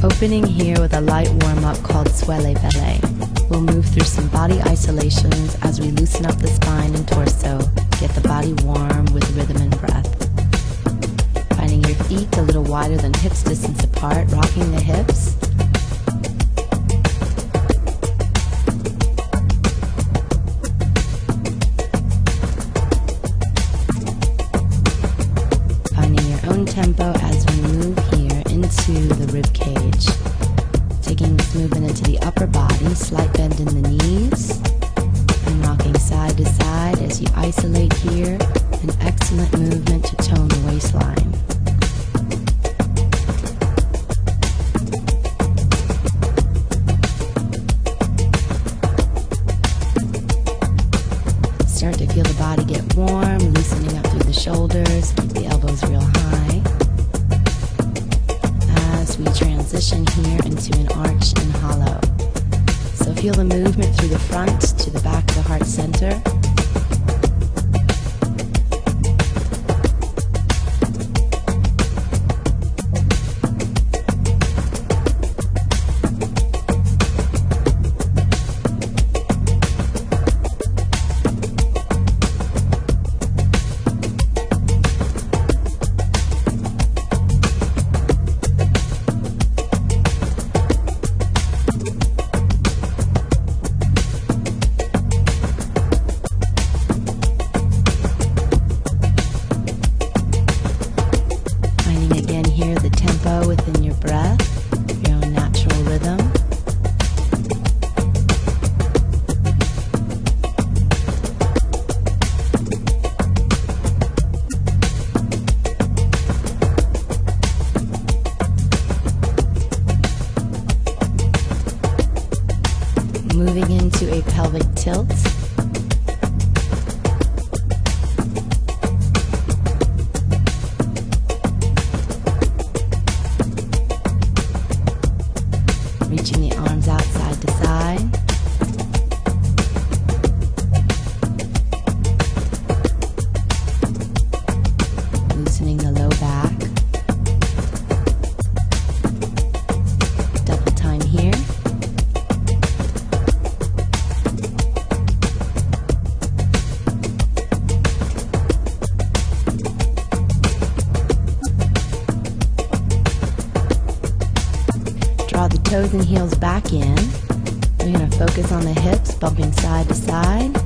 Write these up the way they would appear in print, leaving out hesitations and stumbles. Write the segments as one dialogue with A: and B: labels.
A: Opening here with a light warm-up called Suele Ballet. We'll move through some body isolations as we loosen up the spine and torso, get the body warm with rhythm and breath. Finding your feet a little wider than hips distance apart, rocking the hips. Finding your own tempo as we move here into the rib cage. Taking this movement into the upper body, slight bend in the knees, and rocking side to side as you isolate here, an excellent movement to tone the waistline. Start to feel the body get warm, loosening up through the shoulders, keep the elbows real high. As we transition here into an arch and hollow. So feel the movement through the front to the back of the heart center. Within your breath, your own natural rhythm. Moving into a pelvic tilt. Reaching the arms out side to side. Loosening the low back. Double time here. Draw the toes and heels back in. We're going to focus on the hips, bumping side to side.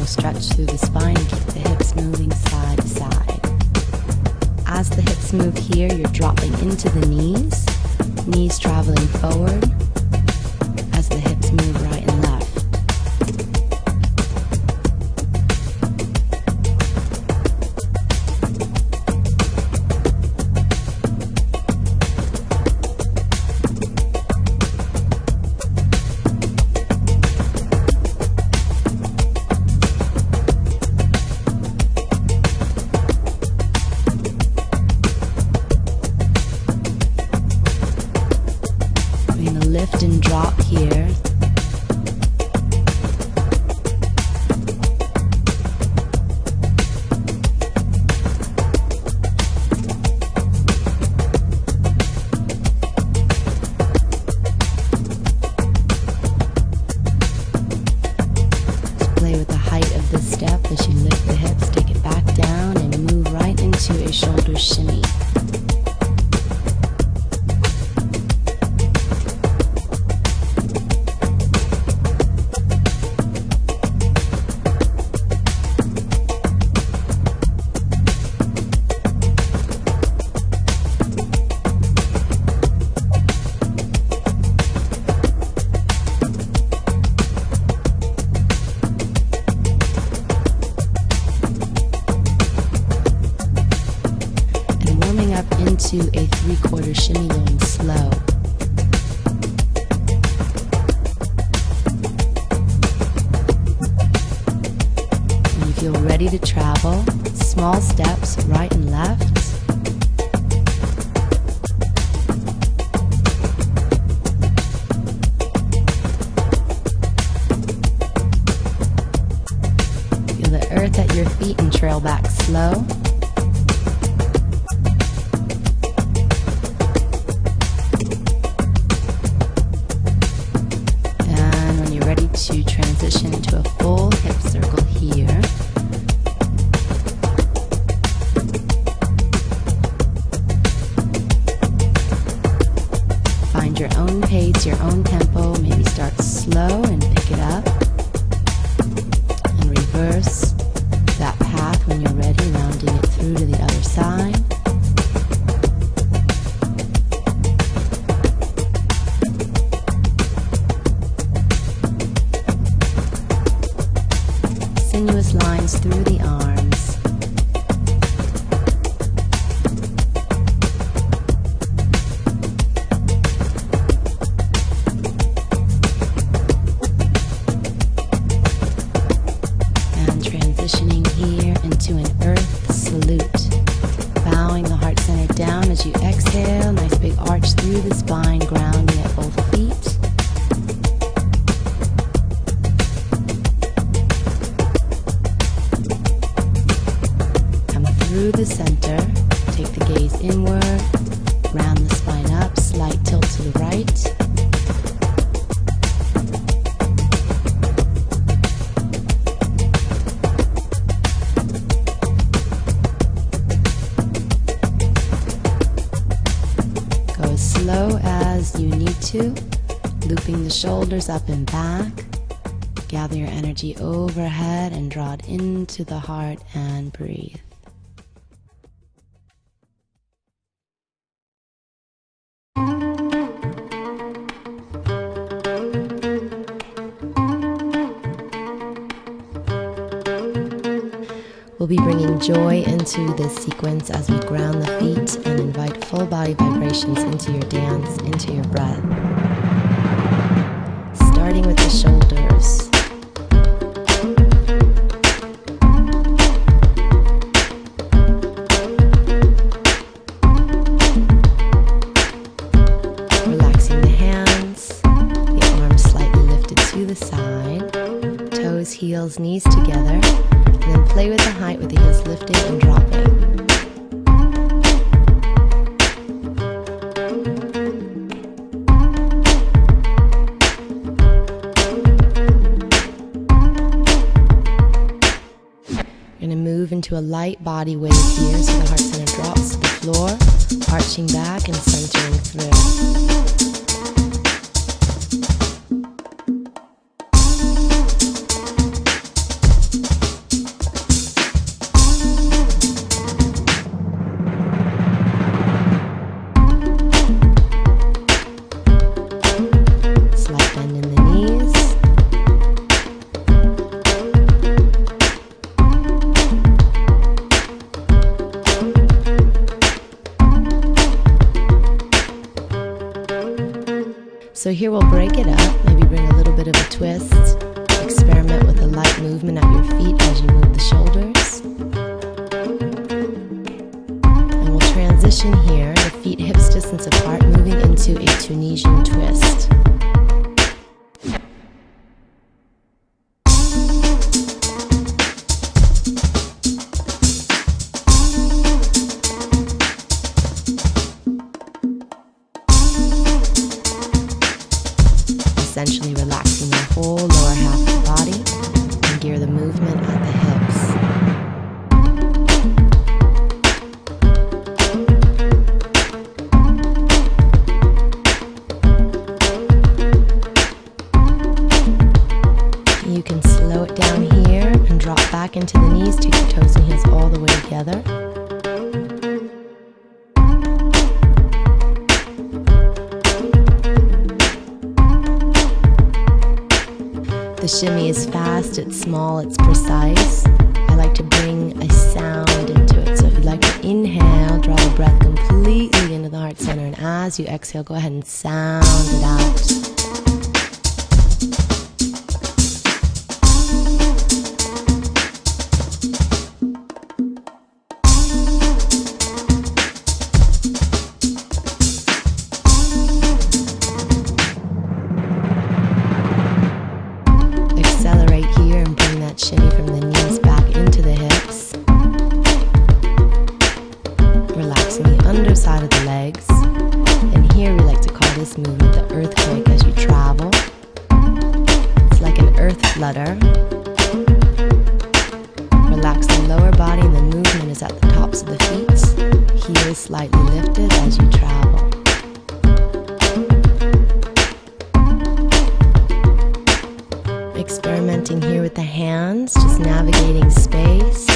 A: Stretch through the spine and keep the hips moving side to side. As the hips move here, you're dropping into the knees traveling forward as the hips move right and left. Lift and drop here. Just play with the height of the step as you lift the hips, take it back down and move right into a shoulder shimmy. into a 3/4 shimmy going slow. When you feel ready to travel, small steps right and left. Feel the earth at your feet and trail back slow. To transition into a full hip circle here. Find your own pace, your own tempo. Maybe start slow and pick it up. And reverse that path when you're ready, rounding it through to the other side. Sinuous lines through the arms. And transitioning here into an earth salute. Bowing the heart center down as you exhale. Nice big arch through the spine, grounding at both feet. Through the center, take the gaze inward, round the spine up, slight tilt to the right. Go as slow as you need to, looping the shoulders up and back. Gather your energy overhead and draw it into the heart and breathe. We'll be bringing joy into this sequence as we ground the feet and invite full body vibrations into your dance, into your breath. Starting with the shoulders. Relaxing the hands, the arms slightly lifted to the side, toes, heels, knees together. And then play with the height with the heels lifting and dropping. You're going to move into a light body wave here, so the heart center drops to the floor, arching back and centering through. So here we'll break it up, maybe bring a little bit of a twist, experiment with a light movement at your feet as you move the shoulders. And we'll transition here, the feet hips distance apart, moving into a Tunisian twist. Essentially relaxing your whole lower half of the body and gear the movement at the hips. You can slow it down here and drop back into the knees, take your toes and heels all the way together. The shimmy is fast, it's small, it's precise. I like to bring a sound into it. So if you'd like to inhale, draw the breath completely into the heart center, and as you exhale, go ahead and sound it out. Accelerate here and bring that shimmy from the knees back into the hips. Relaxing the underside of the legs. And here we like to call this movement the earthquake as you travel. It's like an earth flutter. Relax the lower body and the movement is at the tops of the feet. Heels slightly lifted as you travel. Experimenting here with the hands, just navigating space.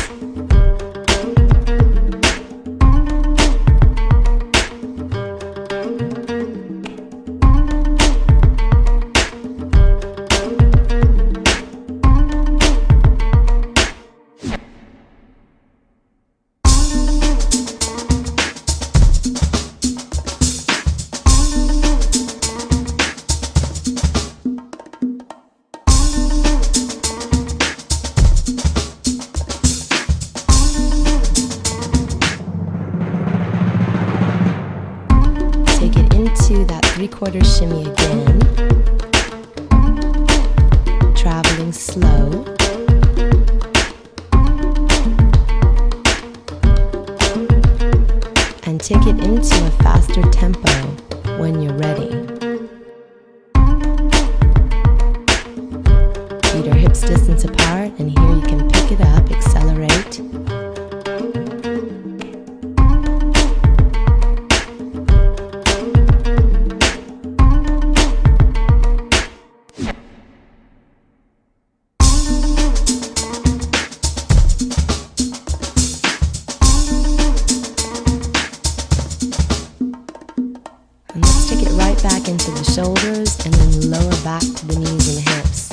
A: Into that 3/4 shimmy again, traveling slow. And take it into a faster tempo when you're ready. Feet are hips distance apart, and here you can pick it up, accelerate. And let's take it right back into the shoulders and then lower back to the knees and hips.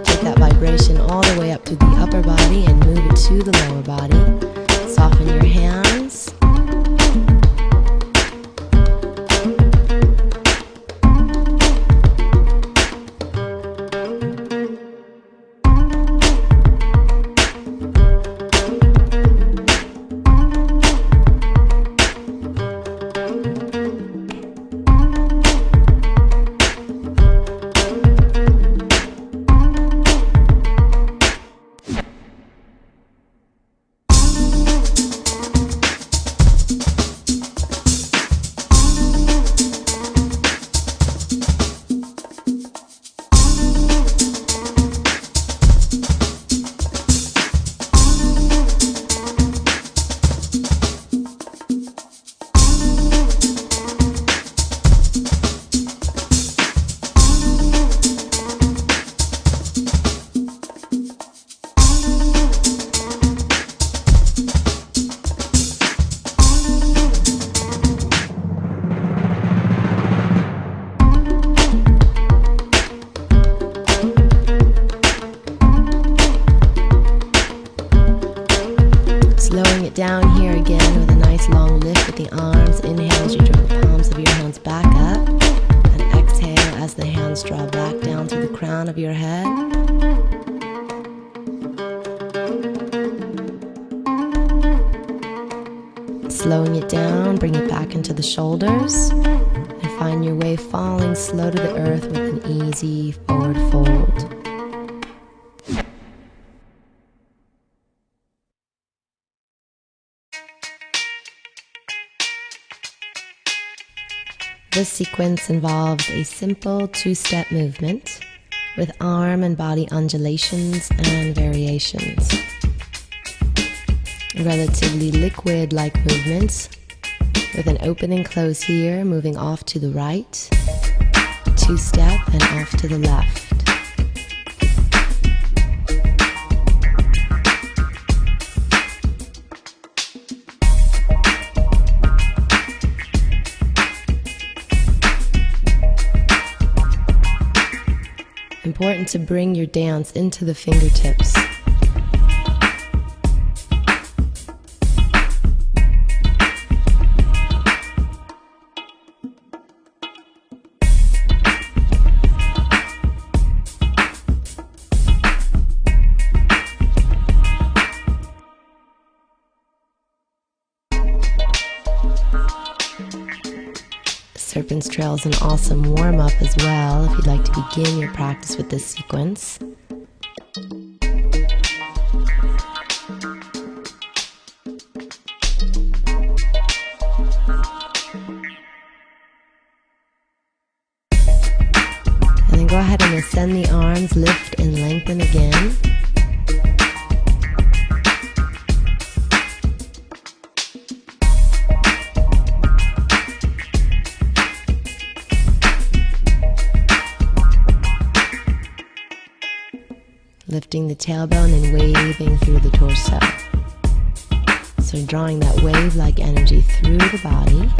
A: Take that vibration all the way up to the upper body and move it to the lower body. Soften your hands. Slowing it down here again with a nice long lift with the arms. Inhale as you draw the palms of your hands back up. And exhale as the hands draw back down to the crown of your head. Slowing it down, bring it back into the shoulders. And find your way falling slow to the earth with an easy forward fold. This sequence involves a simple 2-step movement with arm and body undulations and variations. Relatively liquid-like movements with an open and close here, moving off to the right, 2-step and off to the left. Important to bring your dance into the fingertips. Serpent's Trail is an awesome warm-up as well if you'd like to begin your practice with this sequence. And then go ahead and ascend the arms, lift and lengthen again. Lifting the tailbone and waving through the torso. So drawing that wave-like energy through the body.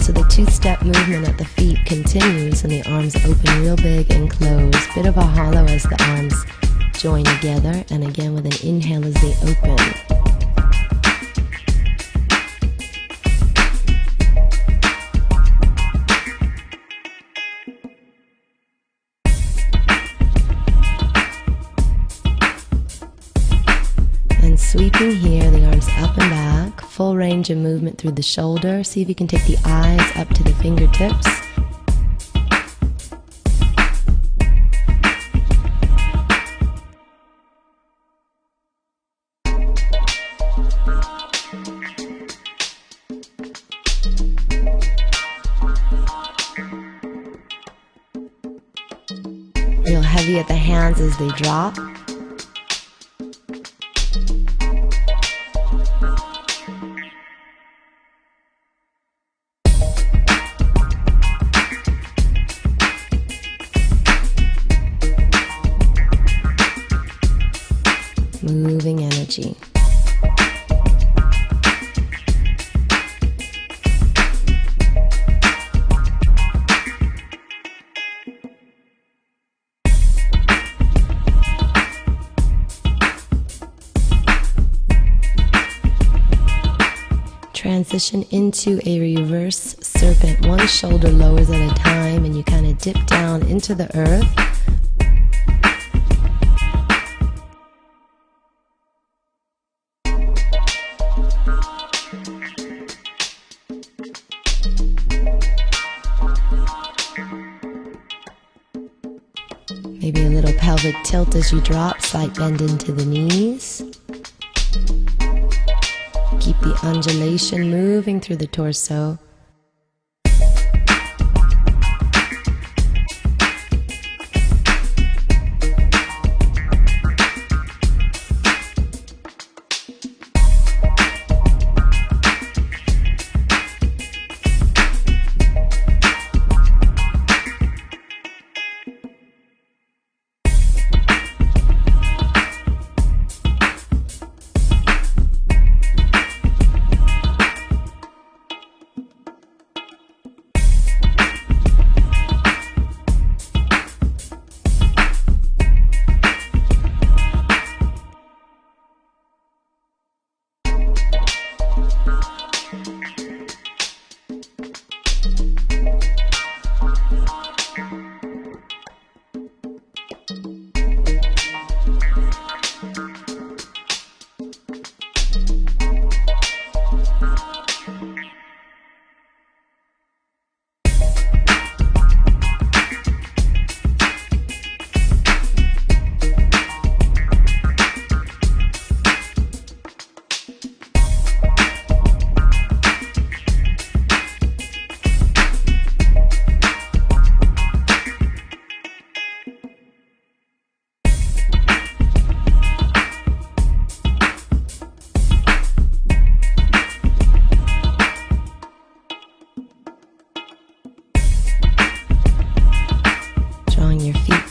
A: So the two-step movement at the feet continues and the arms open real big and close. Bit of a hollow as the arms join together, and again with an inhale as they open. And sweeping here, the arms up and back, full range of movement through the shoulder. See if you can take the eyes up to the fingertips. Real heavy at the hands as they drop. Moving energy. Transition into a reverse serpent. One shoulder lowers at a time, and you kind of dip down into the earth. Maybe a little pelvic tilt as you drop, slight bend into the knees. Keep the undulation moving through the torso.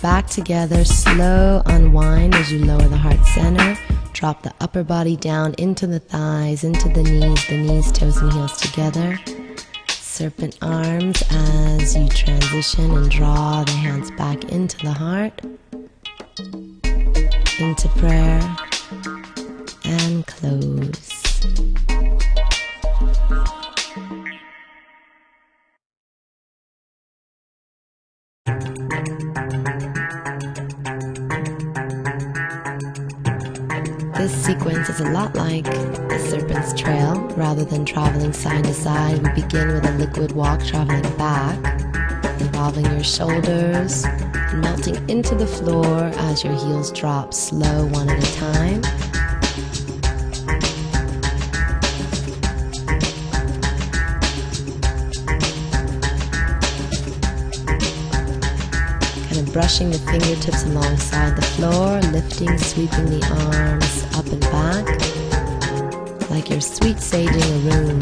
A: back together, slow unwind as you lower the heart center. Drop the upper body down into the thighs, into the knees, toes and heels together. Serpent arms as you transition and draw the hands back into the heart, into prayer, and close. This sequence is a lot like the Serpent's trail. Rather than traveling side to side, we begin with a liquid walk traveling back, involving your shoulders and melting into the floor as your heels drop slow one at a time. Brushing the fingertips alongside the floor, lifting, sweeping the arms up and back, like you're sweet saging a room.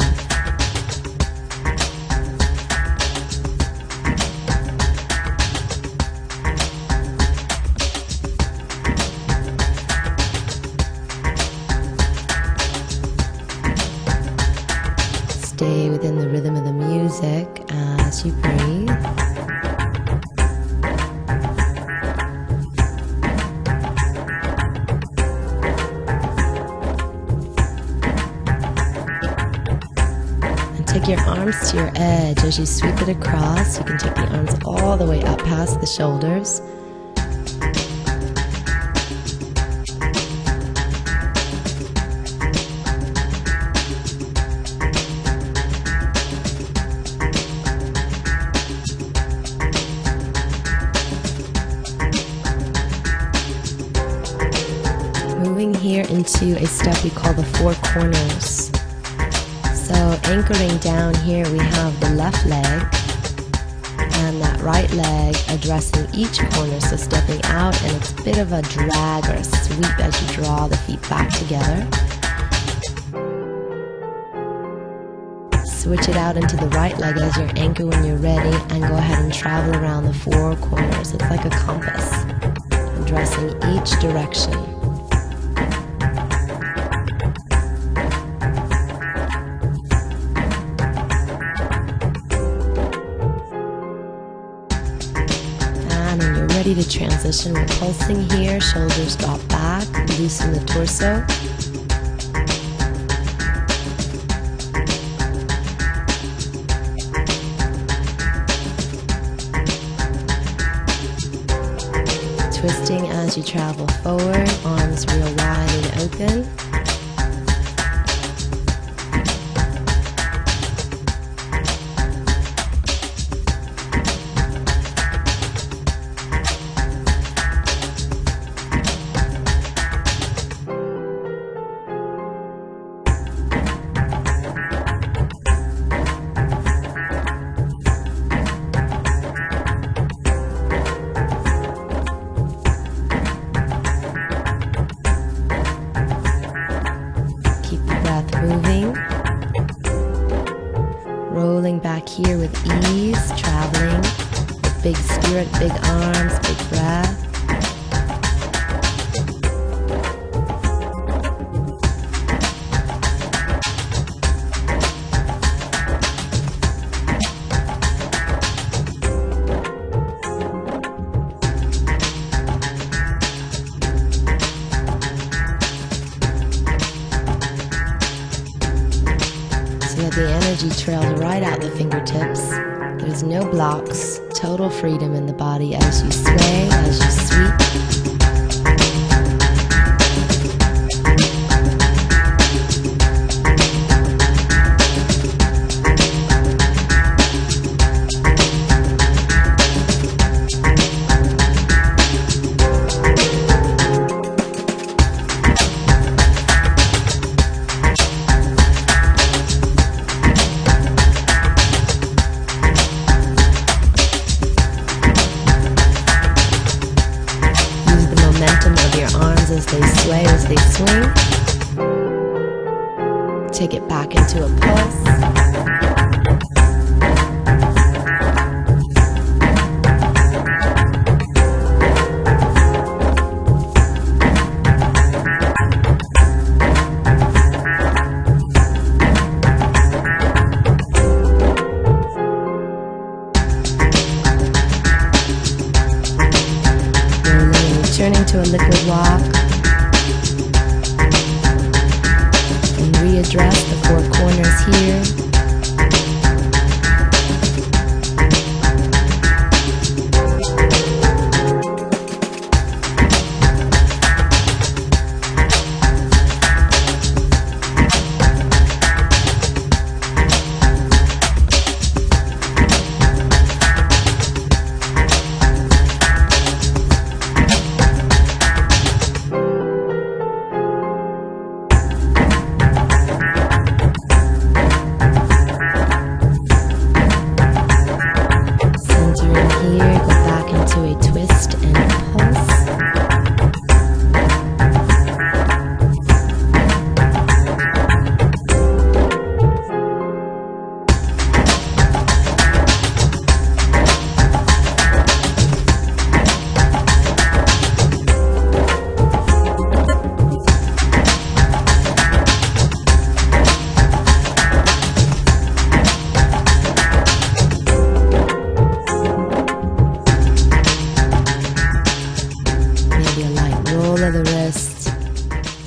A: Stay within the rhythm of the music as you breathe. Take your arms to your edge as you sweep it across. You can take the arms all the way up past the shoulders. Moving here into a step we call the four corners. So anchoring down here, we have the left leg and that right leg addressing each corner, so stepping out, and it's a bit of a drag or a sweep as you draw the feet back together. Switch it out into the right leg as your anchor when you're ready, and go ahead and travel around the four corners. It's like a compass, addressing each direction. Ready to transition. We're pulsing here, shoulders drop back, loosen the torso. Twisting as you travel forward, arms real wide and open. Moving, rolling back here with ease, traveling with big spirit, big arms, big breath. The energy trails right out the fingertips. There's no blocks, total freedom in the body as you sway, as you sweep. As they sway, as they swing. Take it back into a pulse. returning to a liquid walk, and readdress the four corners here.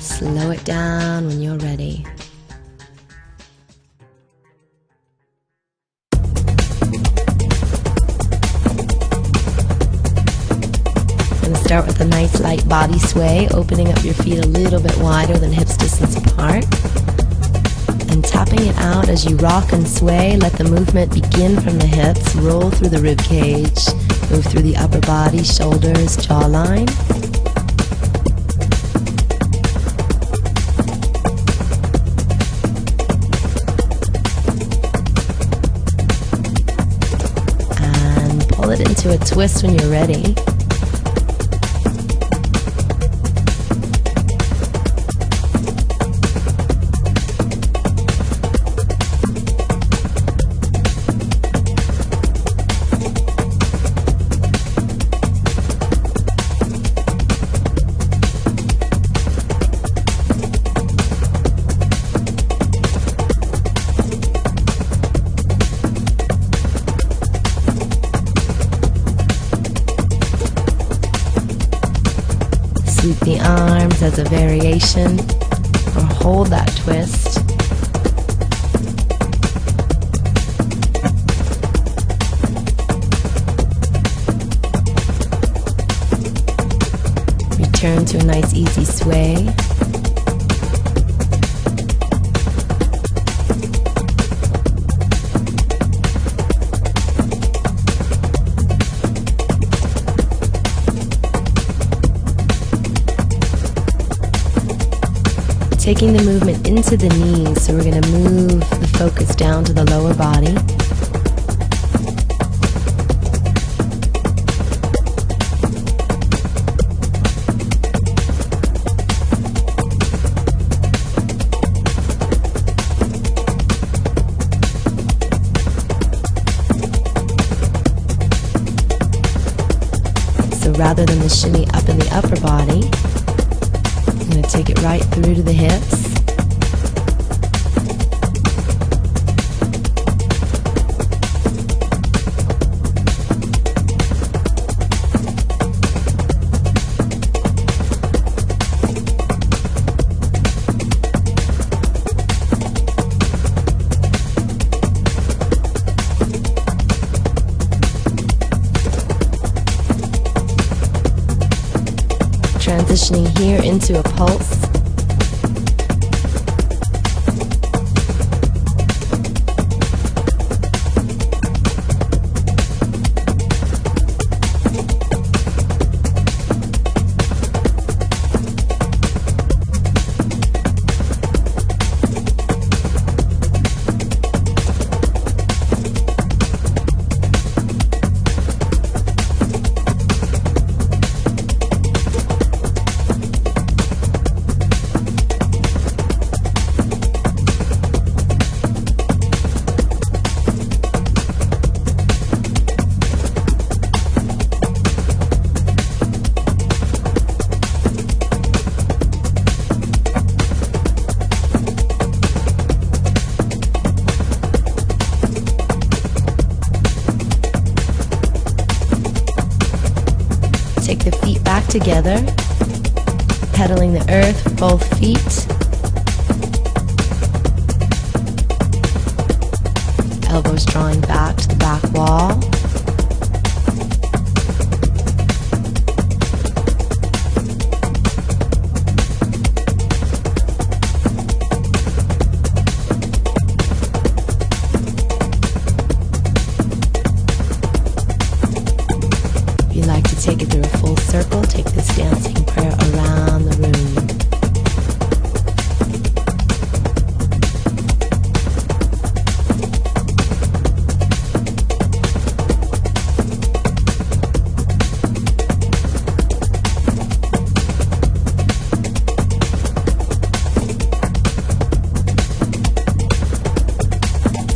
A: Slow it down when you're ready. I'm going to start with a nice light body sway, opening up your feet a little bit wider than hips distance apart. And tapping it out as you rock and sway. Let the movement begin from the hips, roll through the rib cage, move through the upper body, shoulders, jawline. Pull it into a twist when you're ready. Sweep the arms as a variation, or hold that twist. Return to a nice easy sway. Taking the movement into the knees, so we're going to move the focus down to the lower body. So rather than the shimmy up in the upper body, I'm going to take it right through to the hips. Transitioning here into a pulse. take the feet back together, pedaling the earth for both feet. Elbows drawing back to the back wall. Take it through a full circle, take this dancing prayer around the room.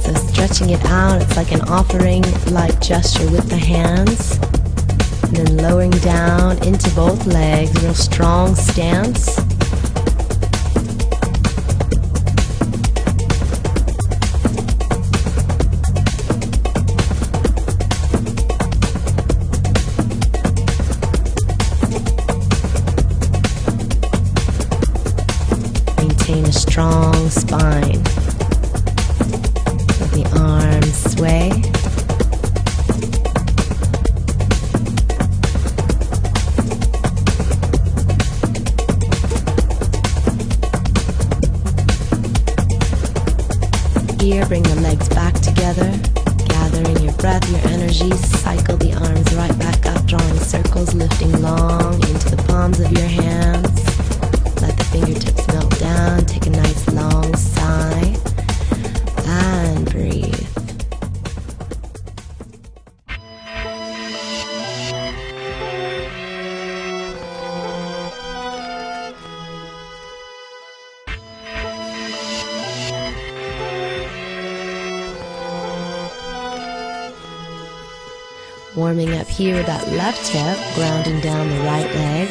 A: So stretching it out, it's like an offering-like gesture with the hands. And then lowering down into both legs, real strong stance. Maintain a strong spine. Let the arms sway. Here, bring the legs back together, gathering your breath, your energy, cycle the arms right back up, drawing circles, lifting long into the palms of your hands. Let the fingertips melt down, take a nice long sigh, and breathe. Warming up here with that left hip, grounding down the right leg.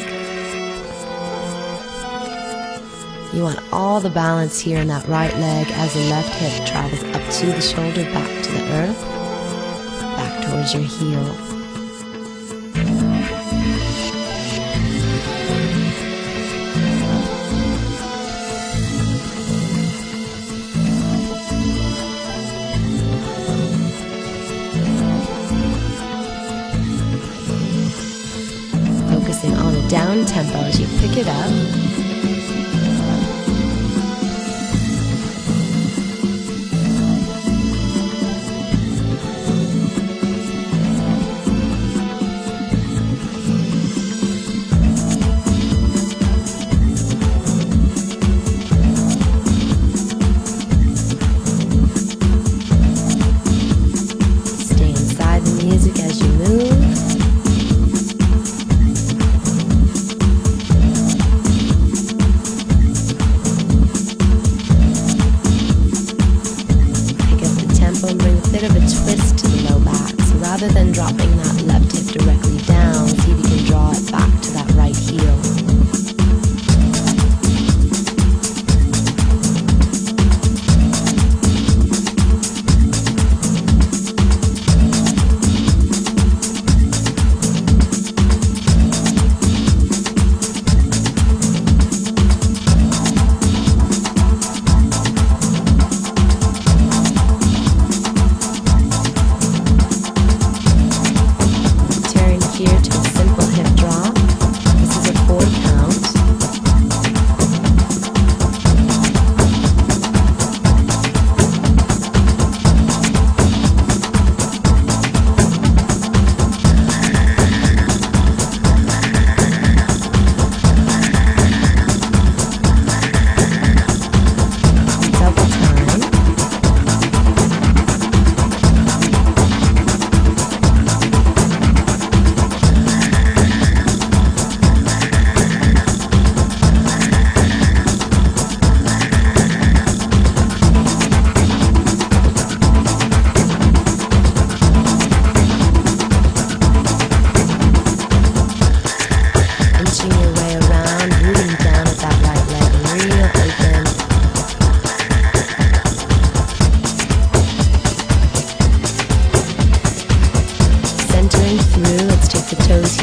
A: You want all the balance here in that right leg as the left hip travels up to the shoulder, back to the earth, back towards your heel. Focusing on a down tempo as you pick it up. Stay inside the music as you move.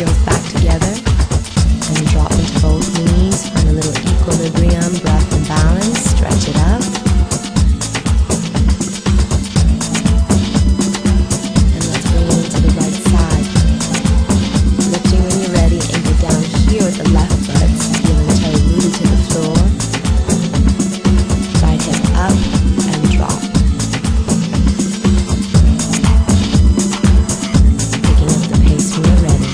A: heels back together and drop into both knees. Find a little equilibrium, breath and balance. Stretch it up. And let's bring it into the right side. Lifting when you're ready, anchor down here with the left foot. Heel and toe rooted to the floor. Right hip up and drop. Picking up the pace when you're ready.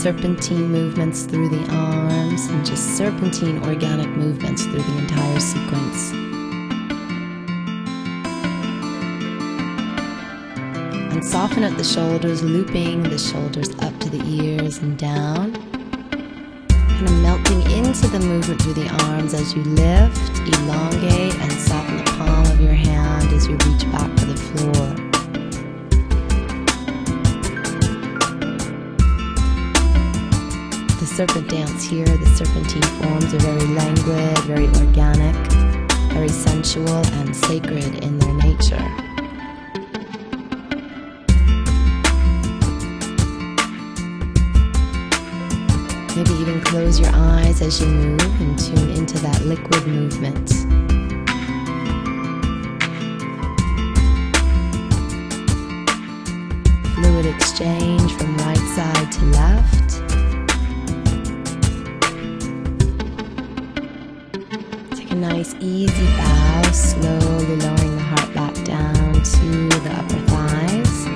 A: serpentine movements through the arms, and just serpentine organic movements through the entire sequence. And soften at the shoulders, looping the shoulders up to the ears and down. Kind of melting into the movement through the arms as you lift, elongate, and soften the palm of your hand as you reach back for the floor. The serpent dance here, the serpentine forms are very languid, very organic, very sensual and sacred in their nature. Maybe even close your eyes as you move and tune into that liquid movement. Fluid exchange from right side to left. Take a nice easy bow, slowly lowering the heart back down to the upper thighs.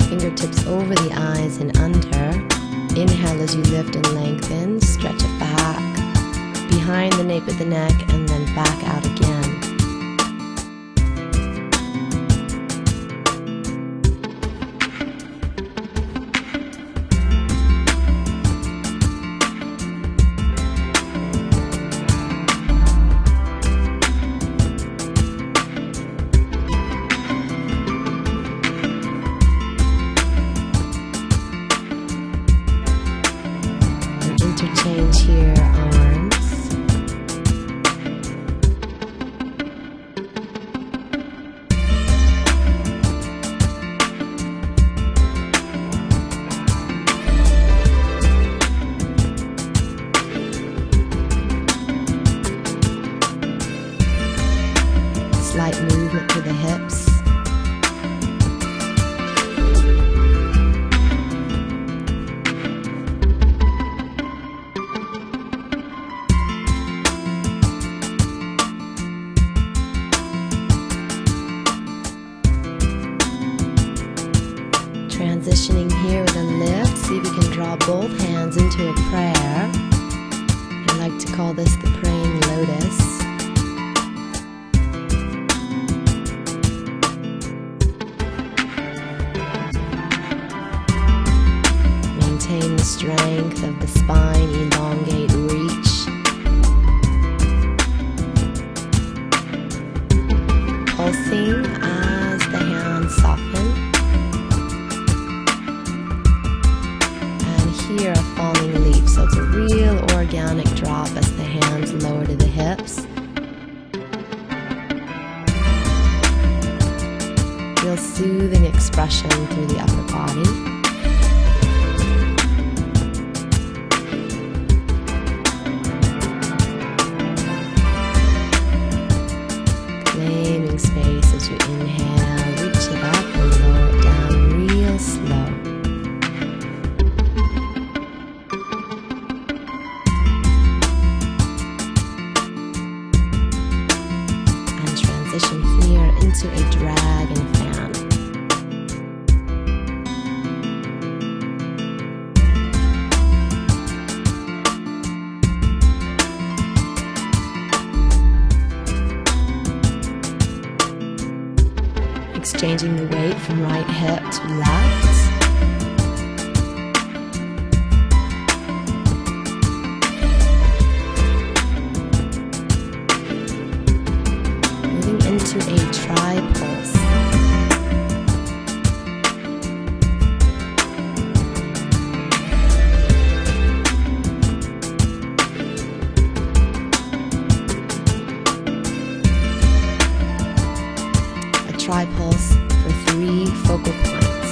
A: Fingertips over the eyes and under. Inhale as you lift and lengthen. Stretch it back, behind the nape of the neck, and then back out again. Interchange here, arms. Slight movement to the hips. Transitioning here with a lift, see if you can draw both hands into a prayer. I like to call this the praying lotus. Maintain the strength of the spine, elongate, reach. Pulsing as the hands soften. Here, a falling leap, so it's a real organic drop as the hands lower to the hips. Real soothing expression through the upper body. Claiming space as you inhale, reach it up and lower it down real slow. Transition here into a dragon fan. Exchanging the weight from right hip to left. Into a tri-pulse. A tri-pulse for 3 focal points.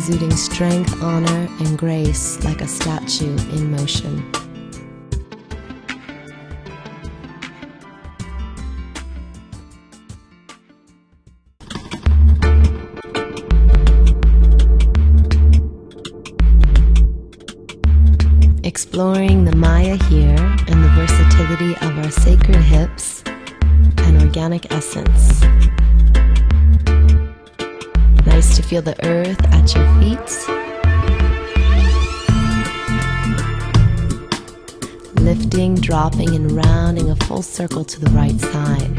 A: exuding strength, honor, and grace like a statue in motion. Exploring the Maya here and the versatility of our sacred hips and organic essence. Nice to feel the earth at your feet. Lifting, dropping, and rounding a full circle to the right side.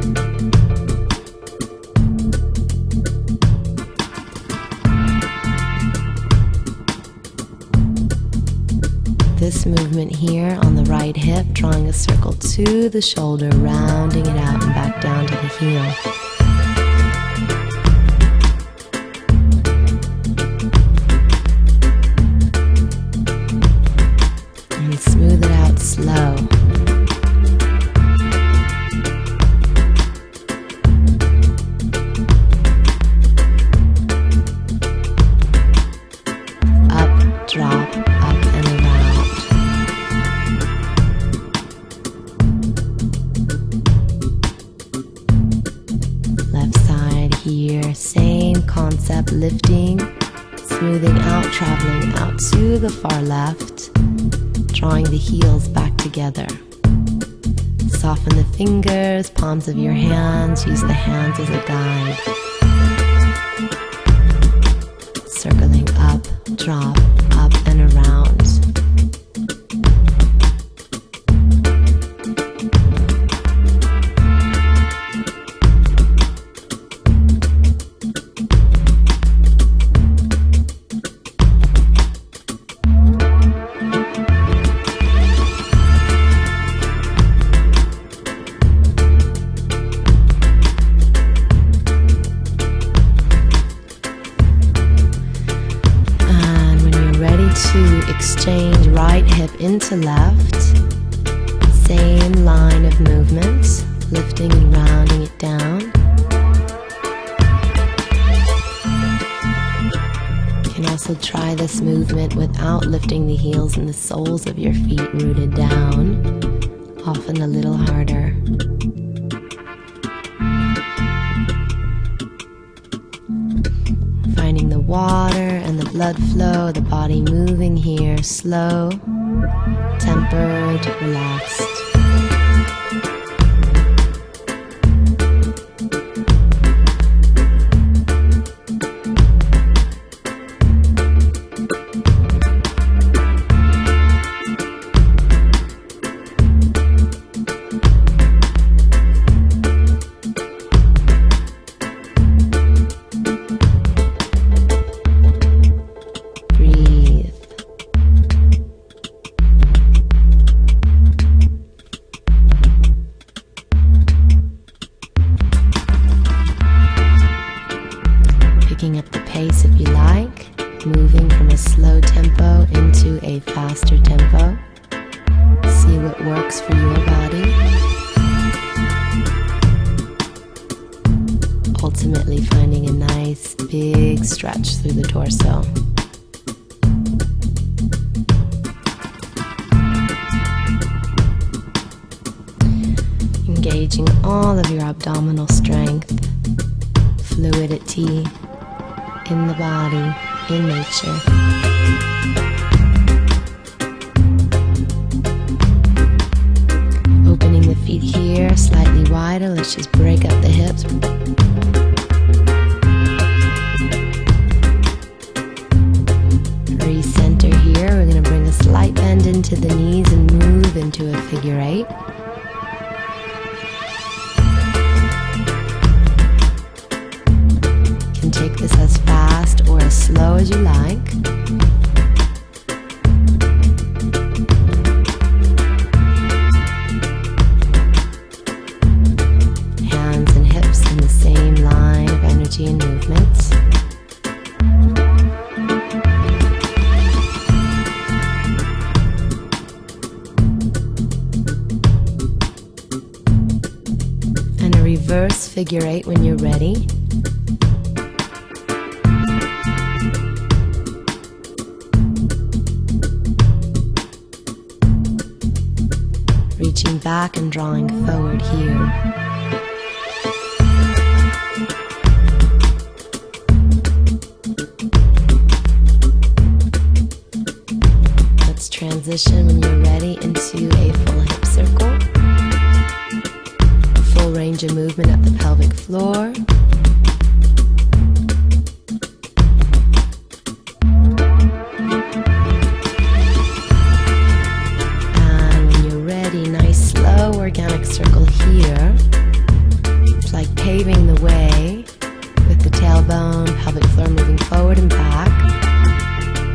A: This movement here on the right hip, drawing a circle to the shoulder, rounding it out and back down to the heel. And smooth it out slow. Up, drop, up and around. Left side here, same concept, lifting, smoothing out, traveling out to the far left, drawing the heels back together. Soften the fingers, palms of your hands, use the hands as a guide. Circling up, drop, up and around. To exchange right hip into left, same line of movement, lifting and rounding it down. You can also try this movement without lifting the heels and the soles of your feet rooted down, often a little harder. Finding the water and the blood flow, the body moving here, slow, tempered, relaxed. Picking up the pace if you like, moving from a slow tempo into a faster tempo. See what works for your body. Ultimately finding a nice big stretch through the torso. Engaging all of your abdominal strength, fluidity, in the body, in nature. Opening the feet here, slightly wider. Let's just break up the hips. Recenter here. We're going to bring a slight bend into the knees and move into a figure eight. Take this as fast or as slow as you like. Hands and hips in the same line of energy and movements. And a reverse figure eight when you're ready. back and drawing forward here. Let's transition when you're ready into a full hip circle. Full range of movement at the pelvic floor. Organic circle here. It's like paving the way with the tailbone, pelvic floor moving forward and back.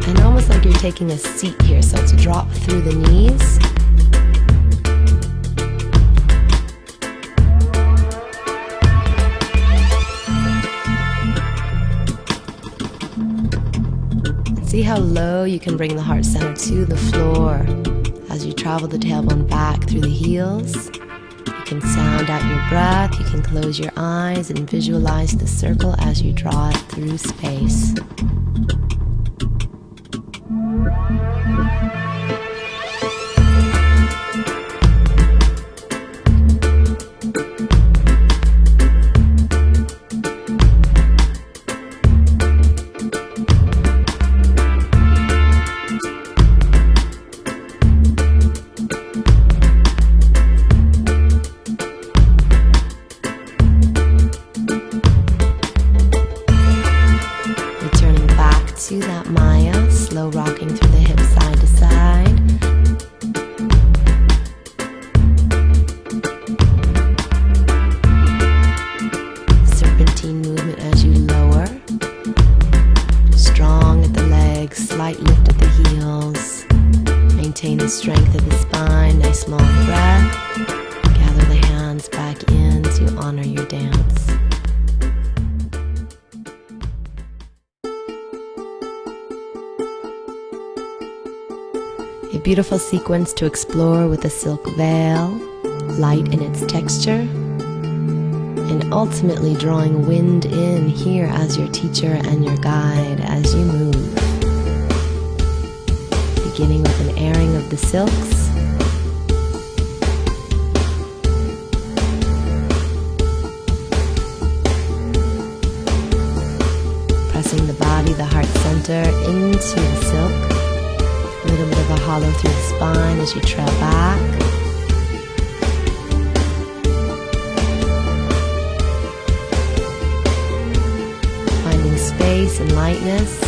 A: And almost like you're taking a seat here, so it's a drop through the knees. And see how low you can bring the heart center to the floor. As you travel the tailbone back through the heels, you can sound out your breath, you can close your eyes and visualize the circle as you draw it through space. To that Maya, slow rocking through the hips side to side. Serpentine movement as you lower. Strong at the legs, slight lift at the heels. Maintain the strength of the spine, nice long breath. Gather the hands back in to honor your dance. A beautiful sequence to explore with a silk veil, light in its texture, and ultimately drawing wind in here as your teacher and your guide as you move. Beginning with an airing of the silks. Pressing the body, the heart center into the silk. A little bit of a hollow through the spine as you trail back. Finding space and lightness.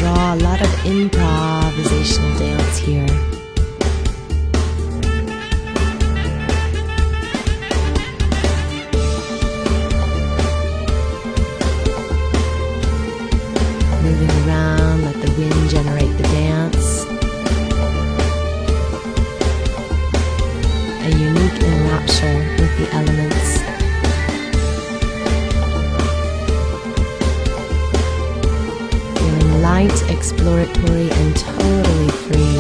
A: A lot of improvisational dance here. Moving around, let the wind generate the dance. A unique enrapture with the elements. Light, exploratory, and totally free.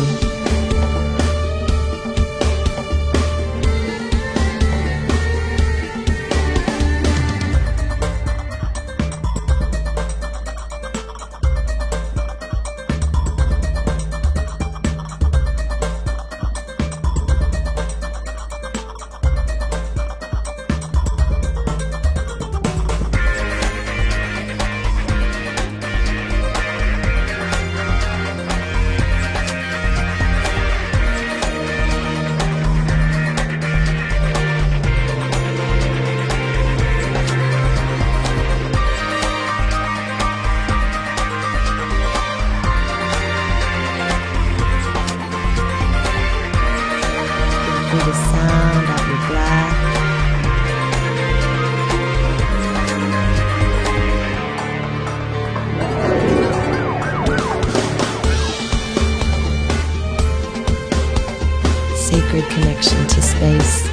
A: sacred connection to space,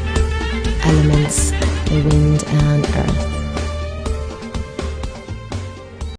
A: elements, the wind and earth.